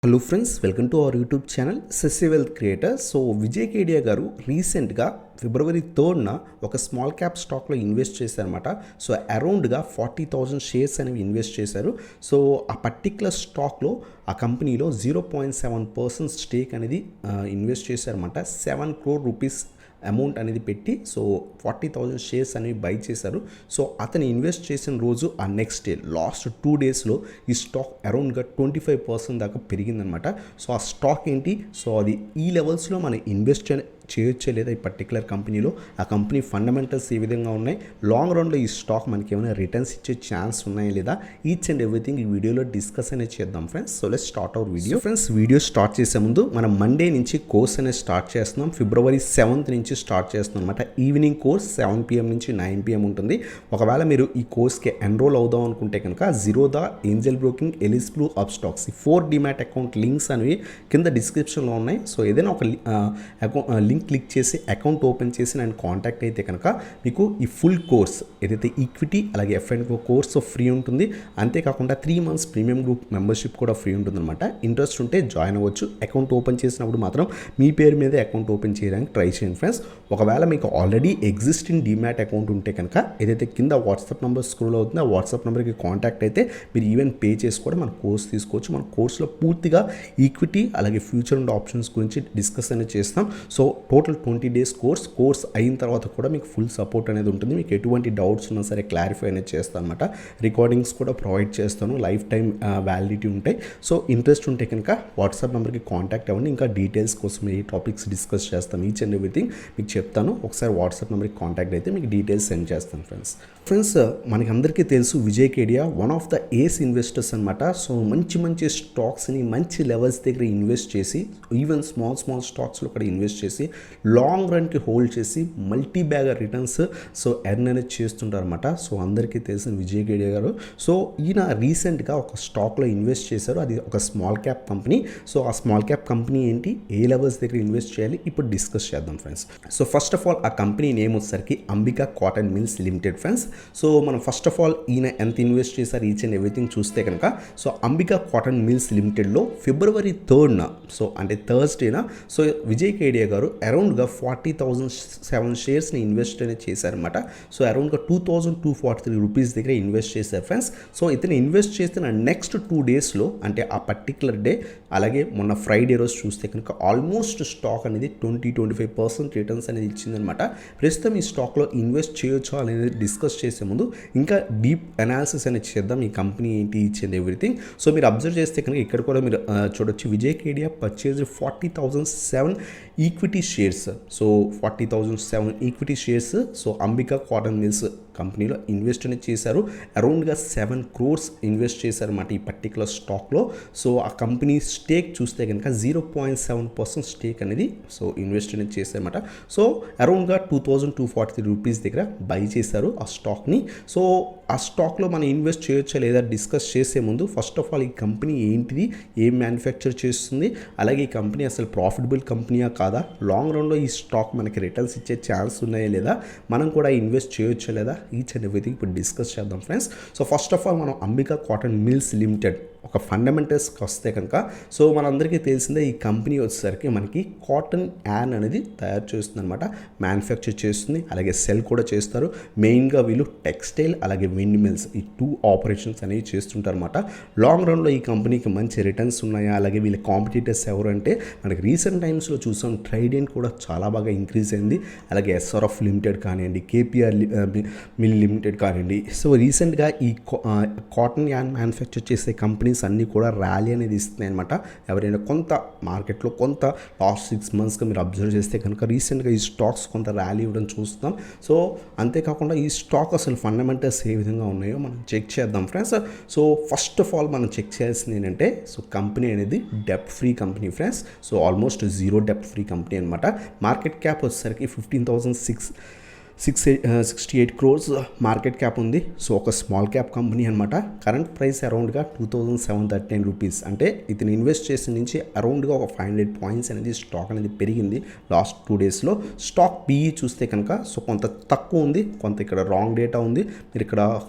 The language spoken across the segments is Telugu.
Hello friends, welcome to our YouTube channel Sasi wealth creator. So Vijay Kedia garu రీసెంట్గా ఫిబ్రవరి 3న ఒక స్మాల్ క్యాప్ స్టాక్లో ఇన్వెస్ట్ చేశారన్నమాట. సో అరౌండ్గా 40,000 షేర్స్ అనేవి ఇన్వెస్ట్ చేశారు. సో ఆ పర్టిక్యులర్ స్టాక్లో ఆ కంపెనీలో 0.7% స్టేక్ అనేది ఇన్వెస్ట్ చేశారన్నమాట. 7 crore రూపీస్ అమౌంట్ అనేది పెట్టి సో 40,000 షేర్స్ అనేవి బై చేశారు. సో అతను ఇన్వెస్ట్ చేసిన రోజు ఆ నెక్స్ట్ డే లాస్ట్ 2 డేస్లో ఈ స్టాక్ అరౌండ్గా 25% దాకా పెరిగిందనమాట. సో ఆ స్టాక్ ఏంటి, సో అది ఈ లెవెల్స్లో మనం ఇన్వెస్ట్ చేయొచ్చే లేదా ఈ పర్టికులర్ కంపెనీలో, ఆ కంపెనీ ఫండమెంటల్స్ ఏ విధంగా ఉన్నాయి, లాంగ్ రన్లో ఈ స్టాక్ మనకి ఏమైనా రిటర్న్స్ ఇచ్చే ఛాన్స్ ఉన్నాయా లేదా, ఈచ్ అండ్ ఎవ్రీథింగ్ ఈ వీడియోలో డిస్కస్ అనేది చేద్దాం friends. So let's start our video. Friends, video start చేసే ముందు మనం మండే నుంచి కోర్స్ అనేది స్టార్ట్ చేస్తున్నాం. ఫిబ్రవరి 7th నుంచి స్టార్ట్ చేస్తున్నాం అనమాట. ఈవినింగ్ కోర్స్ 7 PM నుంచి 9 PM ఉంటుంది. ఒకవేళ మీరు ఈ కోర్స్కి ఎన్రోల్ అవుదాం అనుకుంటే కనుక Zerodha, Angel Broking, Alice Blue, Upstox ఈ 4 DEMAT అకౌంట్ లింక్స్ అనేవి కింద డిస్క్రిప్షన్లో ఉన్నాయి. సో ఏదైనా ఒక లింక్ క్లిక్ చేసి అకౌంట్ ఓపెన్ చేసి నన్ను కాంటాక్ట్ అయితే కనుక మీకు ఈ ఫుల్ కోర్స్ ఏదైతే ఈక్విటీ అలాగే F&O కోర్స్ ఫ్రీ ఉంటుంది. అంతేకాకుండా 3 months ప్రీమియం గ్రూప్ మెంబర్షిప్ కూడా ఫ్రీ ఉంటుందన్నమాట. ఇంట్రెస్ట్ ఉంటే జాయిన్ అవ్వచ్చు. అకౌంట్ ఓపెన్ చేసినప్పుడు మాత్రం మీ పేరు మీద అకౌంట్ ఓపెన్ చేయడానికి ట్రై చేయండి ఫ్రెండ్స్. ఒకవేళ మీకు ఆల్రెడీ ఎగ్జిస్టింగ్ DEMAT అకౌంట్ ఉంటే కనుక ఏదైతే కింద వాట్సాప్ నెంబర్ స్క్రోల్ అవుతుందో ఆ వాట్సాప్ నెంబర్కి కాంటాక్ట్ అయితే మీరు ఈవెన్ పే చేసి కూడా మన కోర్స్ తీసుకోవచ్చు. మన కోర్సులో పూర్తిగా ఈక్విటీ అలాగే ఫ్యూచర్ అండ్ ఆప్షన్స్ గురించి డిస్కస్ అనేది చేస్తాం. సో టోటల్ 20 days కోర్స్ అయిన తర్వాత కూడా మీకు ఫుల్ సపోర్ట్ అనేది ఉంటుంది. మీకు ఎటువంటి డౌట్స్ ఉన్నా సరే క్లారిఫై అనేది చేస్తాను అనమాట. రికార్డింగ్స్ కూడా ప్రొవైడ్ చేస్తాను, లైఫ్ టైం వ్యాలిడిటీ ఉంటాయి. సో ఇంట్రెస్ట్ ఉంటే కనుక వాట్సాప్ నెంబర్కి కాంటాక్ట్ అవ్వండి. ఇంకా డీటెయిల్స్ కోసం ఏ టాపిక్స్ డిస్కస్ చేస్తాం ఈచ్ అండ్ ఎవ్రీథింగ్ మీకు చెప్తాను. ఒకసారి వాట్సాప్ నెంబర్కి కాంటాక్ట్ అయితే మీకు డీటెయిల్స్ సెండ్ చేస్తాను ఫ్రెండ్స్. మనకి అందరికీ తెలుసు Vijay Kedia one of the ace investors అనమాట. సో మంచి స్టాక్స్ని మంచి లెవెల్స్ దగ్గర ఇన్వెస్ట్ చేసి ఈవెన్ స్మాల్ స్టాక్స్లో కూడా ఇన్వెస్ట్ చేసి లాంగ్ రన్కి హోల్డ్ చేసి multi bagger returns so earn అనేది చేస్తుంటారు అనమాట. సో అందరికీ తెలిసిన విజయ్ కేడియా గారు. సో ఈయన రీసెంట్గా ఒక స్టాక్లో ఇన్వెస్ట్ చేశారు. అది ఒక స్మాల్ క్యాప్ కంపెనీ. సో ఆ స్మాల్ క్యాప్ కంపెనీ ఏంటి, ఏ లెవెల్స్ దగ్గర ఇన్వెస్ట్ చేయాలి ఇప్పుడు డిస్కస్ చేద్దాం friends. So first of all ఆ కంపెనీ నేమ్ వచ్చేసరికి Ambika Cotton Mills Limited friends. So మనం ఫస్ట్ ఆఫ్ ఆల్ ఈయన ఎంత ఇన్వెస్ట్ చేశారు ఈచ్ అండ్ ఎవ్రీథింగ్ చూస్తే కనుక సో అంబికా కాటన్ మిల్స్ లిమిటెడ్లో ఫిబ్రవరి 3న సో అంటే థర్స్డేన సో విజయ్ కేడియా గారు అరౌండ్గా 40,007 షేర్స్ని ఇన్వెస్ట్ అనేది చేశారనమాట. సో అరౌండ్గా 2,243 రూపీస్ దగ్గర ఇన్వెస్ట్ చేశారు ఫ్రెండ్స్. సో ఇతను ఇన్వెస్ట్ చేసిన నెక్స్ట్ 2 డేస్లో అంటే ఆ పర్టికులర్ డే అలాగే మొన్న ఫ్రైడే రోజు చూస్తే కనుక ఆల్మోస్ట్ స్టాక్ అనేది 20-25% రిటర్న్స్ అనేది ఇచ్చిందనమాట. ప్రస్తుతం ఈ స్టాక్లో ఇన్వెస్ట్ చేయొచ్చా అనేది డిస్కస్ చేసే ముందు ఇంకా డీప్ అనాలిసిస్ అనేది చేద్దాం. ఈ కంపెనీ ఏంటి ఈచ్ అండ్ ఎవ్రీథింగ్. సో మీరు అబ్జర్వ్ చేస్తే కనుక ఇక్కడ కూడా మీరు చూడొచ్చు Vijay Kedia purchase 40,007 equity shares. So 40,007 equity shares so Ambika Cotton Mills కంపెనీలో ఇన్వెస్ట్ అనేది చేశారు. అరౌండ్గా 7 crores ఇన్వెస్ట్ చేశారన్నమాట ఈ పర్టికులర్ స్టాక్లో. సో ఆ కంపెనీ స్టేక్ చూస్తే కనుక 0.7% స్టేక్ అనేది సో ఇన్వెస్ట్ అనేది చేశారన్నమాట. సో అరౌండ్గా 2,243 రూపీస్ దగ్గర బై చేశారు ఆ స్టాక్ని. సో ఆ స్టాక్లో మనం ఇన్వెస్ట్ చేయొచ్చా లేదా డిస్కస్ చేసే ముందు ఫస్ట్ ఆఫ్ ఆల్ ఈ కంపెనీ ఏంటిది, ఏం మ్యానుఫ్యాక్చర్ చేస్తుంది, అలాగే ఈ కంపెనీ అసలు ప్రాఫిటబుల్ కంపెనీయా కాదా, లాంగ్ రన్లో ఈ స్టాక్ మనకి రిటర్న్స్ ఇచ్చే ఛాన్స్ ఉన్నాయా లేదా, మనం కూడా ఇన్వెస్ట్ చేయొచ్చా లేదా ఈచ్ అండ్ ఎవ్రీథింగ్ ఇప్పుడు డిస్కస్ చేద్దాం friends. So first of all మనం అంబికా కాటన్ మిల్స్ లిమిటెడ్ ఒక ఫండమెంటల్స్కి వస్తే కనుక సో మనందరికీ తెలిసిందే ఈ కంపెనీ వచ్చేసరికి మనకి కాటన్ యాన్ అనేది తయారు చేస్తుంది అనమాట, మ్యానుఫ్యాక్చర్ చేస్తుంది, అలాగే సెల్ కూడా చేస్తారు. మెయిన్గా వీళ్ళు టెక్స్టైల్ అలాగే విండ్ మిల్స్ ఈ 2 ఆపరేషన్స్ అనేవి చేస్తుంటారు అనమాట. లాంగ్ రన్లో ఈ కంపెనీకి మంచి రిటర్న్స్ ఉన్నాయా, అలాగే వీళ్ళ కాంపిటీటర్స్ ఎవరు అంటే మనకి రీసెంట్ టైమ్స్లో చూసాం ట్రైడెంట్ కూడా చాలా బాగా ఇంక్రీజ్ అయింది, అలాగే SRF లిమిటెడ్ కానివ్వండి, KPR మిల్ లిమిటెడ్ కానివ్వండి. సో రీసెంట్గా ఈ కాటన్ యాన్ మ్యానుఫ్యాక్చర్ చేసే కంపెనీస్ అన్నీ కూడా ర్యాలీ అనేది ఇస్తున్నాయి అనమాట. ఎవరైనా కొంత మార్కెట్లో కొంత లాస్ట్ 6 monthsగా మీరు అబ్జర్వ్ చేస్తే కనుక రీసెంట్గా ఈ స్టాక్స్ కొంత ర్యాలీ ఇవ్వడం చూస్తాం. సో అంతేకాకుండా ఈ స్టాక్ అసలు ఫండమెంటల్స్ ఏ విధంగా ఉన్నాయో మనం చెక్ చేద్దాం friends. So first of all మనం చెక్ చేయాల్సింది ఏంటంటే సో కంపెనీ అనేది డెప్ట్ free company friends. So almost 0 డెప్ట్ ఫ్రీ కంపెనీ అనమాట. మార్కెట్ క్యాప్ వచ్చేసరికి 15,668 crores మార్కెట్ క్యాప్ ఉంది. సో ఒక స్మాల్ క్యాప్ కంపెనీ అనమాట. కరెంట్ ప్రైస్ అరౌండ్గా 2,739 రూపీస్. అంటే ఇతను ఇన్వెస్ట్ చేసిన నుంచి అరౌండ్గా ఒక 500 points అనేది స్టాక్ అనేది పెరిగింది లాస్ట్ 2 daysలో. స్టాక్ PE చూస్తే కనుక సో కొంత తక్కువ ఉంది, కొంత ఇక్కడ రాంగ్ డేటా ఉంది. మీరు ఇక్కడ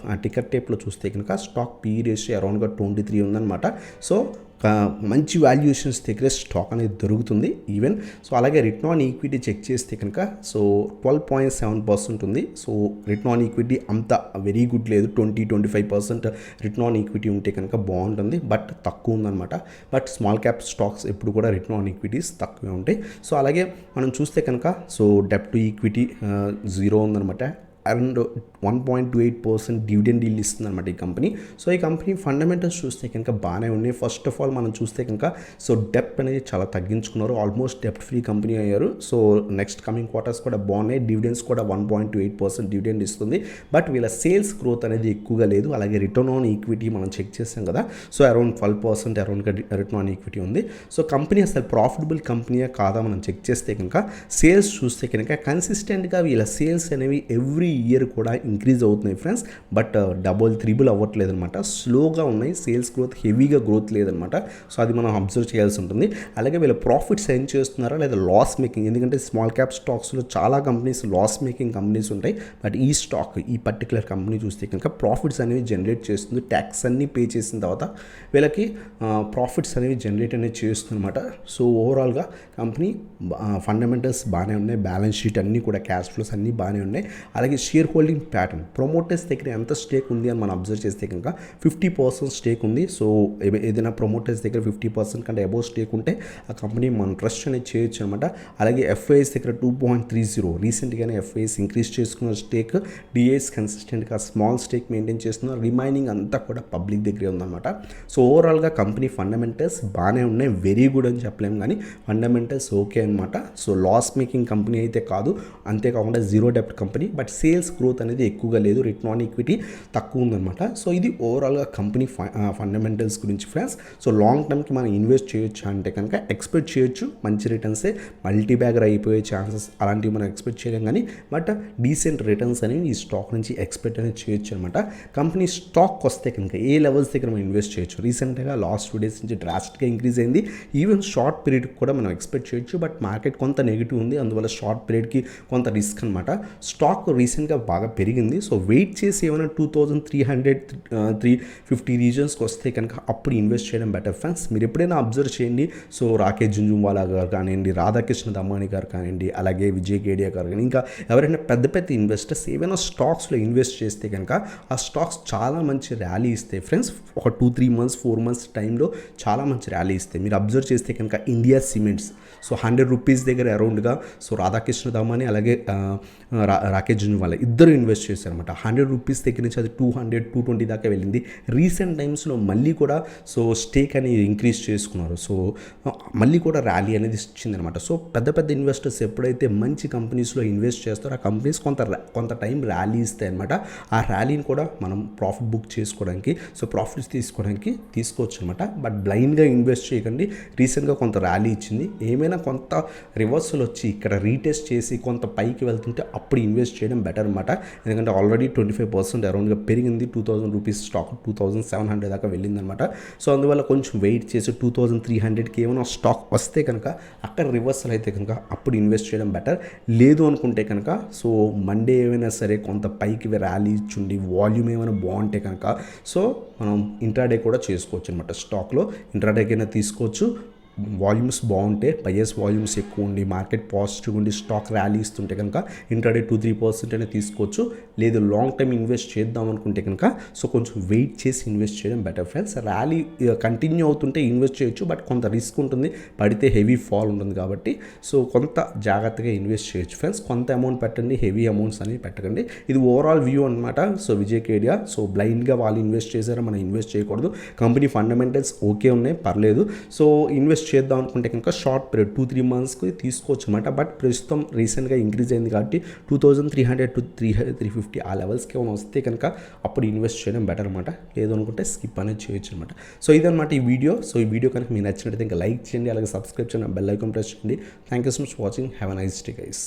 టికెట్ టేప్లో చూస్తే కనుక స్టాక్ PE రేషియో అరౌండ్గా 23 ఉందన్నమాట. సో మంచి వాల్యుయేషన్స్ దగ్గర స్టాక్ అనేది దొరుకుతుంది ఈవెన్. సో అలాగే రిటర్న్ ఆన్ ఈక్విటీ చెక్ చేస్తే కనుక సో 12.7% ఉంది. సో రిటర్న్ ఆన్ ఈక్విటీ అంత వెరీ గుడ్ లేదు, 20-25% రిటర్న్ ఆన్ ఈక్విటీ ఉంటే కనుక బాగుంటుంది, బట్ తక్కువ ఉందన్నమాట. బట్ స్మాల్ క్యాప్ స్టాక్స్ ఎప్పుడు కూడా రిటర్న్ ఆన్ ఈక్విటీస్ తక్కువే ఉంటాయి. సో అలాగే మనం చూస్తే కనుక సో డెప్ట్ టు ఈక్విటీ 0 ఉందన్నమాట. అరౌండ్ 1.28% డివిడెండ్ డీల్ ఇస్తుంది అనమాట ఈ కంపెనీ. సో ఈ కంపెనీ ఫండమెంటల్స్ చూస్తే కనుక బాగానే ఉన్నాయి. ఫస్ట్ ఆఫ్ ఆల్ మనం చూస్తే కనుక సో డెప్ట్ అనేది చాలా తగ్గించుకున్నారు, ఆల్మోస్ట్ డెప్ట్ ఫ్రీ కంపెనీ అయ్యారు. సో నెక్స్ట్ కమింగ్ క్వార్టర్స్ కూడా బాగున్నాయి, డివిడెండ్స్ కూడా 1.28% డివిడెండ్ ఇస్తుంది. బట్ వీళ్ళ సేల్స్ గ్రోత్ అనేది ఎక్కువగా లేదు. అలాగే రిటర్న్ ఆన్ ఈక్విటీ మనం చెక్ చేసాం కదా, సో అరౌండ్ 12% అరౌండ్గా రిటర్న్ ఆన్ ఈక్విటీ ఉంది. సో కంపెనీ అసలు ప్రాఫిటబుల్ కంపెనీయే కాదా మనం చెక్ చేస్తే కనుక సేల్స్ చూస్తే కనుక కన్సిస్టెంట్గా వీళ్ళ సేల్స్ అనేవి ఎవ్రీ ఇయర్ కూడా ఇంక్రీజ్ అవుతున్నాయి ఫ్రెండ్స్, బట్ డబుల్ త్రిబుల్ అవ్వట్లేదు అనమాట, స్లోగా ఉన్నాయి. సేల్స్ గ్రోత్ హెవీగా గ్రోత్ లేదనమాట. సో అది మనం అబ్జర్వ్ చేయాల్సి ఉంటుంది. అలాగే వీళ్ళ ప్రాఫిట్స్ ఏం చేస్తున్నారా లేదా లాస్ మేకింగ్, ఎందుకంటే స్మాల్ క్యాప్ స్టాక్స్లో చాలా కంపెనీస్ లాస్ మేకింగ్ కంపెనీస్ ఉంటాయి. బట్ ఈ స్టాక్ ఈ పర్టికులర్ కంపెనీ చూస్తే కనుక ప్రాఫిట్స్ అనేవి జనరేట్ చేస్తుంది. ట్యాక్స్ అన్నీ పే చేసిన తర్వాత వీళ్ళకి ప్రాఫిట్స్ అనేవి జనరేట్ అనేది చేస్తుంది అనమాట. సో ఓవరాల్గా కంపెనీ ఫండమెంటల్స్ బాగానే ఉన్నాయి, బ్యాలెన్స్ షీట్ అన్నీ కూడా క్యాష్ ఫ్లోస్ అన్నీ బాగానే ఉన్నాయి. అలాగే షేర్ హోల్డింగ్ ప్యాటర్న్, ప్రమోటర్స్ దగ్గర ఎంత స్టేక్ ఉంది అని మనం అబ్జర్వ్ చేస్తే కనుక 50% స్టేక్ ఉంది. సో ఏదైనా ప్రమోటర్స్ దగ్గర 50% కంటే అబోవ్ స్టేక్ ఉంటే ఆ కంపెనీ మనం ట్రస్ట్ అనేది చేయొచ్చు అనమాట. అలాగే ఎఫ్ఐఎస్ దగ్గర 2.30, రీసెంట్గానే ఎఫ్ఐఎస్ ఇంక్రీజ్ చేసుకున్న స్టేక్. డిఐఎస్ కన్సిస్టెంట్గా స్మాల్ స్టేక్ మెయింటైన్ చేస్తున్నారు, రిమైనింగ్ అంతా కూడా పబ్లిక్ దగ్గరే ఉందన్నమాట. సో ఓవరాల్గా కంపెనీ ఫండమెంటల్స్ బాగానే ఉన్నాయి, వెరీ గుడ్ అని చెప్పలేము కానీ ఫండమెంటల్స్ ఓకే అనమాట. సో లాస్ మేకింగ్ కంపెనీ అయితే కాదు, అంతేకాకుండా జీరో డెప్ట్ కంపెనీ, బట్ సేల్స్ గ్రోత్ అనేది ఎక్కువగా లేదు, రిటర్న్ ఆన్ ఈక్విటీ తక్కువ ఉందన్నమాట. సో ఇది ఓవరాల్గా కంపెనీ ఫండమెంటల్స్ గురించి ఫ్రెండ్స్. సో లాంగ్ టర్మ్కి మనం ఇన్వెస్ట్ చేయొచ్చు అంటే కనుక ఎక్స్పెక్ట్ చేయొచ్చు మంచి రిటర్న్సే, మల్టీ బ్యాగర్ అయిపోయే ఛాన్సెస్ అలాంటివి మనం ఎక్స్పెక్ట్ చేయలేం కానీ, బట్ డీసెంట్ రిటర్న్స్ అనేవి ఈ స్టాక్ నుంచి ఎక్స్పెక్ట్ అనేది చేయొచ్చు అనమాట. కంపెనీ స్టాక్ వస్తే కనుక ఏ లెవెల్స్ దగ్గర మనం ఇన్వెస్ట్ చేయొచ్చు, రీసెంట్గా లాస్ట్ 2 days నుంచి డ్రాస్టిక్గా ఇంక్రీజ్ అయింది. ఈవెన్ షార్ట్ పీరియడ్కి కూడా మనం ఎక్స్పెక్ట్ చేయొచ్చు, బట్ మార్కెట్ కొంత నెగిటివ్ ఉంది, అందువల్ల షార్ట్ పీరియడ్కి కొంత రిస్క్ అనమాట. స్టాక్ రీసెంట్గా బాగా పెరిగింది. సో వెయిట్ చేసి ఏమైనా 2300-350 రీజన్స్కి వస్తే కనుక అప్పుడు ఇన్వెస్ట్ చేయడం బెటర్ ఫ్రెండ్స్. మీరు ఎప్పుడైనా అబ్జర్వ్ చేయండి. సో రాకేష్ జుంజుంవాలా గారు కానివ్వండి, రాధాకృష్ణ దమాని గారు కానివ్వండి, అలాగే విజయ్ కేడియా గారు కానీ ఇంకా ఎవరైనా పెద్ద పెద్ద ఇన్వెస్టర్స్ ఏమైనా స్టాక్స్లో ఇన్వెస్ట్ చేస్తే కనుక ఆ స్టాక్స్ చాలా మంచి ర్యాలీ ఇస్తాయి ఫ్రెండ్స్. ఒక 2-3 months 4 months టైంలో చాలా మంచి ర్యాలీ ఇస్తాయి. మీరు అబ్జర్వ్ చేస్తే కనుక ఇండియా సిమెంట్స్ సో 100 రూపీస్ దగ్గర అరౌండ్గా సో రాధాకృష్ణ దమాని అలాగే రాకేష్ జుంజుంవాలా ఇద్దరు ఇన్వెస్ట్ చేశారనమాట. 100 రూపీస్ దగ్గర నుంచి అది 200-220 దాకా వెళ్ళింది. రీసెంట్ టైమ్స్లో మళ్ళీ కూడా సో స్టేక్ అనేది ఇంక్రీజ్ చేసుకున్నారు. సో మళ్ళీ కూడా ర్యాలీ అనేది ఇచ్చిందనమాట. సో పెద్ద పెద్ద ఇన్వెస్టర్స్ ఎప్పుడైతే మంచి కంపెనీస్లో ఇన్వెస్ట్ చేస్తారో ఆ కంపెనీస్ కొంత టైం ర్యాలీ ఇస్తాయి అనమాట. ఆ ర్యాలీని కూడా మనం ప్రాఫిట్ బుక్ చేసుకోవడానికి సో ప్రాఫిట్స్ తీసుకోవడానికి తీసుకోవచ్చు అనమాట. బట్ బ్లైండ్గా ఇన్వెస్ట్ చేయకండి. రీసెంట్గా కొంత ర్యాలీ ఇచ్చింది, ఏమైనా కొంత రివర్సల్ వచ్చి ఇక్కడ రీటెస్ట్ చేసి కొంత పైకి వెళ్తుంటే అప్పుడు ఇన్వెస్ట్ చేయడం బెటర్ అనమాట. ఎందుకంటే ఆల్రెడీ 25% అరౌండ్గా పెరిగింది. 2000 రూపీస్ స్టాక్ 2700 దాకా వెళ్ళిందనమాట. సో అందువల్ల కొంచెం వెయిట్ చేసి 2300కి ఏమైనా స్టాక్ వస్తే కనుక అక్కడ రివర్సల్ అయితే కనుక అప్పుడు ఇన్వెస్ట్ చేయడం బెటర్. లేదు అనుకుంటే కనుక సో మండే ఏమైనా సరే కొంత పైకి ర్యాలీ ఇచ్చుండి వాల్యూమ్ ఏమైనా బాగుంటే కనుక సో మనం ఇంట్రాడే కూడా చేసుకోవచ్చు అనమాట. స్టాక్లో ఇంట్రాడేకైనా తీసుకోవచ్చు. వాల్యూమ్స్ బాగుంటే, బయర్స్ వాల్యూమ్స్ ఎక్కువ ఉండి మార్కెట్ పాజిటివ్ ఉండి స్టాక్ ర్యాలీ ఇస్తుంటే కనుక ఇంట్రాడే 2-3% అయినా తీసుకోవచ్చు. లేదు లాంగ్ టైం ఇన్వెస్ట్ చేద్దాం అనుకుంటే కనుక సో కొంచెం వెయిట్ చేసి ఇన్వెస్ట్ చేయడం బెటర్ ఫ్రెండ్స్. ర్యాలీ కంటిన్యూ అవుతుంటే ఇన్వెస్ట్ చేయొచ్చు, బట్ కొంత రిస్క్ ఉంటుంది, పడితే హెవీ ఫాల్ ఉంటుంది కాబట్టి సో కొంత జాగ్రత్తగా ఇన్వెస్ట్ చేయొచ్చు ఫ్రెండ్స్. కొంత అమౌంట్ పెట్టండి, హెవీ అమౌంట్స్ అనేవి పెట్టకండి. ఇది ఓవరాల్ వ్యూ అనమాట. సో విజయ్ కేడియా సో బ్లైండ్గా వాళ్ళు ఇన్వెస్ట్ చేశారో మనం ఇన్వెస్ట్ చేయకూడదు. కంపెనీ ఫండమెంటల్స్ ఓకే ఉన్నాయి, పర్లేదు. సో ఇన్వెస్ట్ చేద్దాం అనుకుంటే కనుక షార్ట్ పీరియడ్ 2-3 monthsకి తీసుకోవచ్చు అనమాట. బట్ ప్రస్తుతం రీసెంట్గా ఇంక్రీజ్ అయింది కాబట్టి 2300-350 ఆ లెవెల్స్కి ఏమైనా వస్తే కనుక అప్పుడు ఇన్వెస్ట్ చేయడం బెటర్ అనమాట. లేదు అనుకుంటే స్కిప్ అనేది చేయొచ్చు అనమాట. సో ఇదనమాట ఈ వీడియో. సో ఈ వీడియో కనుక మీకు నచ్చినట్లయితే ఇంకా లైక్ చేయండి, అలాగే సబ్స్క్రైబ్ చేయండి, బెల్ ఐకాన్ ప్రెస్ చేయండి. Thank you so much watching. Have a nice day guys.